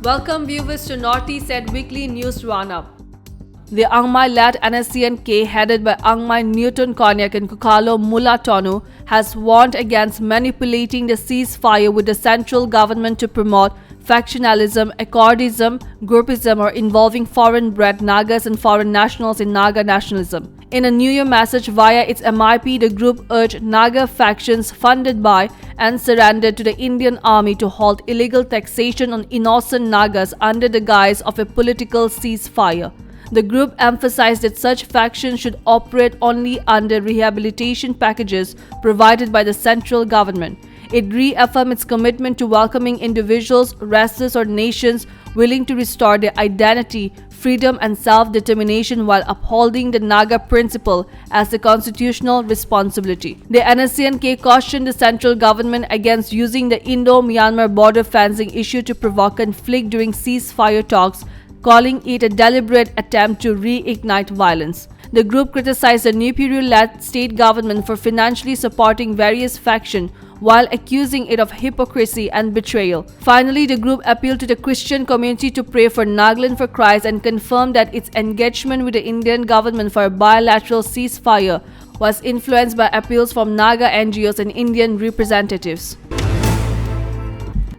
Welcome viewers to Northeast Ed Weekly News Roundup. The Angmai-led NSCN-K, headed by Angmai Newton Konyak and Kukalo Mulatonu, has warned against manipulating the ceasefire with the central government to promote factionalism, accordism, groupism, or involving foreign-bred Nagas and foreign nationals in Naga nationalism. In a New Year message via its MIP, the group urged Naga factions funded by and surrendered to the Indian Army to halt illegal taxation on innocent Nagas under the guise of a political ceasefire. The group emphasized that such factions should operate only under rehabilitation packages provided by the central government. It reaffirmed its commitment to welcoming individuals, races, or nations willing to restore their identity, freedom, and self-determination while upholding the Naga principle as a constitutional responsibility. The NSCN-K cautioned the central government against using the Indo-Myanmar border fencing issue to provoke conflict during ceasefire talks, calling it a deliberate attempt to reignite violence. The group criticized the Naypyidaw-led state government for financially supporting various factions while accusing it of hypocrisy and betrayal. Finally, the group appealed to the Christian community to pray for Nagaland for Christ and confirmed that its engagement with the Indian government for a bilateral ceasefire was influenced by appeals from Naga NGOs and Indian representatives.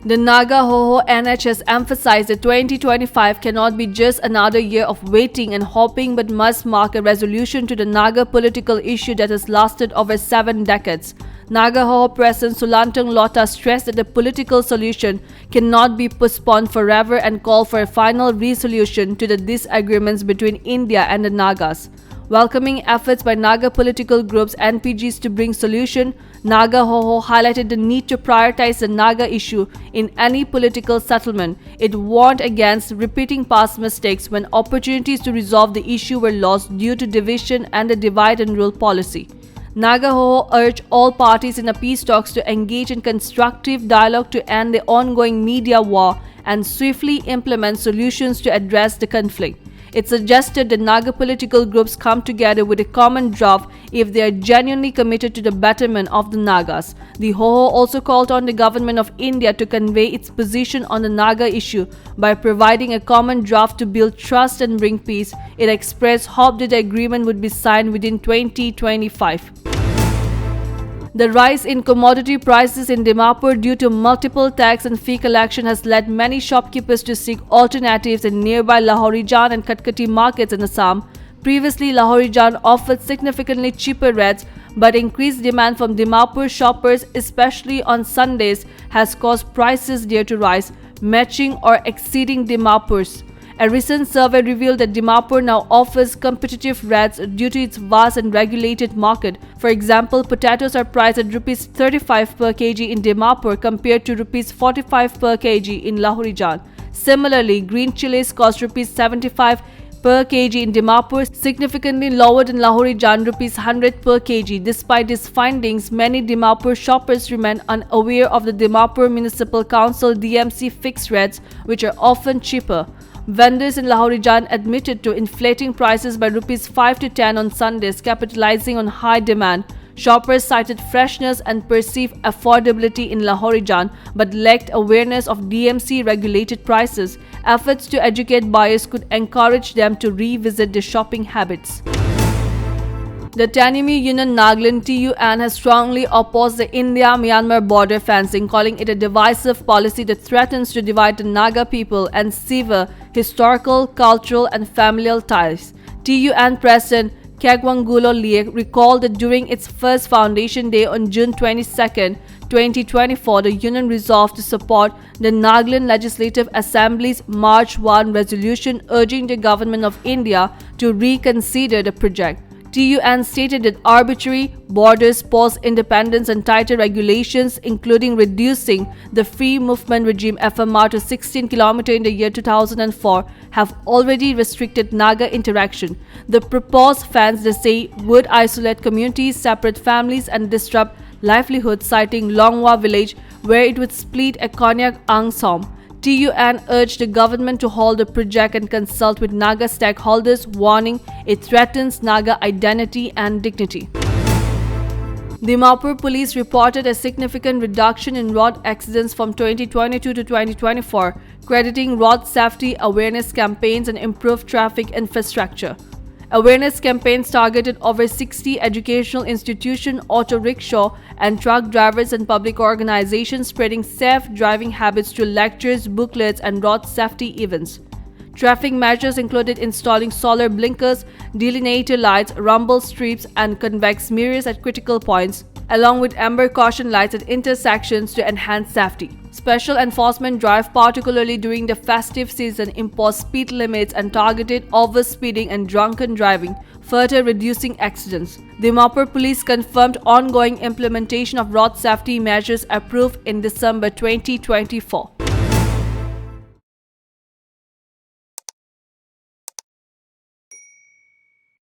The Naga Ho NH has emphasized that 2025 cannot be just another year of waiting and hoping but must mark a resolution to the Naga political issue that has lasted over 7 decades. Naga Ho President Sulantang Lota stressed that the political solution cannot be postponed forever and called for a final resolution to the disagreements between India and the Nagas. Welcoming efforts by Naga political groups and NPGs to bring solution, Naga Ho highlighted the need to prioritize the Naga issue in any political settlement. It warned against repeating past mistakes when opportunities to resolve the issue were lost due to division and the divide and rule policy. Naga Ho urged all parties in the peace talks to engage in constructive dialogue to end the ongoing media war and swiftly implement solutions to address the conflict. It suggested that Naga political groups come together with a common draft if they are genuinely committed to the betterment of the Nagas. The Ho also called on the government of India to convey its position on the Naga issue by providing a common draft to build trust and bring peace. It expressed hope that the agreement would be signed within 2025. The rise in commodity prices in Dimapur due to multiple tax and fee collection has led many shopkeepers to seek alternatives in nearby Lahorijan and Katkati markets in Assam. Previously, Lahorijan offered significantly cheaper rates, but increased demand from Dimapur shoppers, especially on Sundays, has caused prices there to rise, matching or exceeding Dimapur's. A recent survey revealed that Dimapur now offers competitive rates due to its vast and regulated market. For example, potatoes are priced at Rs 35 per kg in Dimapur compared to Rs 45 per kg in Lahorijan. Similarly, green chilies cost Rs 75 per kg in Dimapur, significantly lower than Lahorijan Rs 100 per kg. Despite these findings, many Dimapur shoppers remain unaware of the Dimapur Municipal Council DMC fixed rates, which are often cheaper. Vendors in Lahorijan admitted to inflating prices by Rs 5 to 10 on Sundays, capitalizing on high demand. Shoppers cited freshness and perceived affordability in Lahorijan but lacked awareness of DMC regulated prices. Efforts to educate buyers could encourage them to revisit their shopping habits. The Tanimi Union Nagaland TUN has strongly opposed the India-Myanmar border fencing, calling it a divisive policy that threatens to divide the Naga people and sever historical, cultural, and familial ties. TUN President Kyagwangulo Liek recalled that during its first Foundation Day on June 22, 2024, the union resolved to support the Nagaland Legislative Assembly's March 1 resolution urging the Government of India to reconsider the project. TUN stated that arbitrary borders, post-independence and tighter regulations, including reducing the free movement regime FMR to 16 km in the year 2004, have already restricted Naga interaction. The proposed fence, they say, would isolate communities, separate families and disrupt livelihoods, citing Longwa village where it would split a Konyak Angsom. TUN urged the government to hold the project and consult with Naga stakeholders, warning it threatens Naga identity and dignity. Dimapur police reported a significant reduction in road accidents from 2022 to 2024. crediting road safety awareness campaigns and improved traffic infrastructure. Awareness campaigns targeted over 60 educational institutions, auto rickshaw and truck drivers and public organizations, spreading safe driving habits through lectures, booklets, and road safety events. Traffic measures included installing solar blinkers, delineator lights, rumble strips, and convex mirrors at critical points, along with amber caution lights at intersections to enhance safety. Special enforcement drive, particularly during the festive season, imposed speed limits and targeted overspeeding and drunken driving, further reducing accidents. The Dimapur police confirmed ongoing implementation of road safety measures approved in December 2024.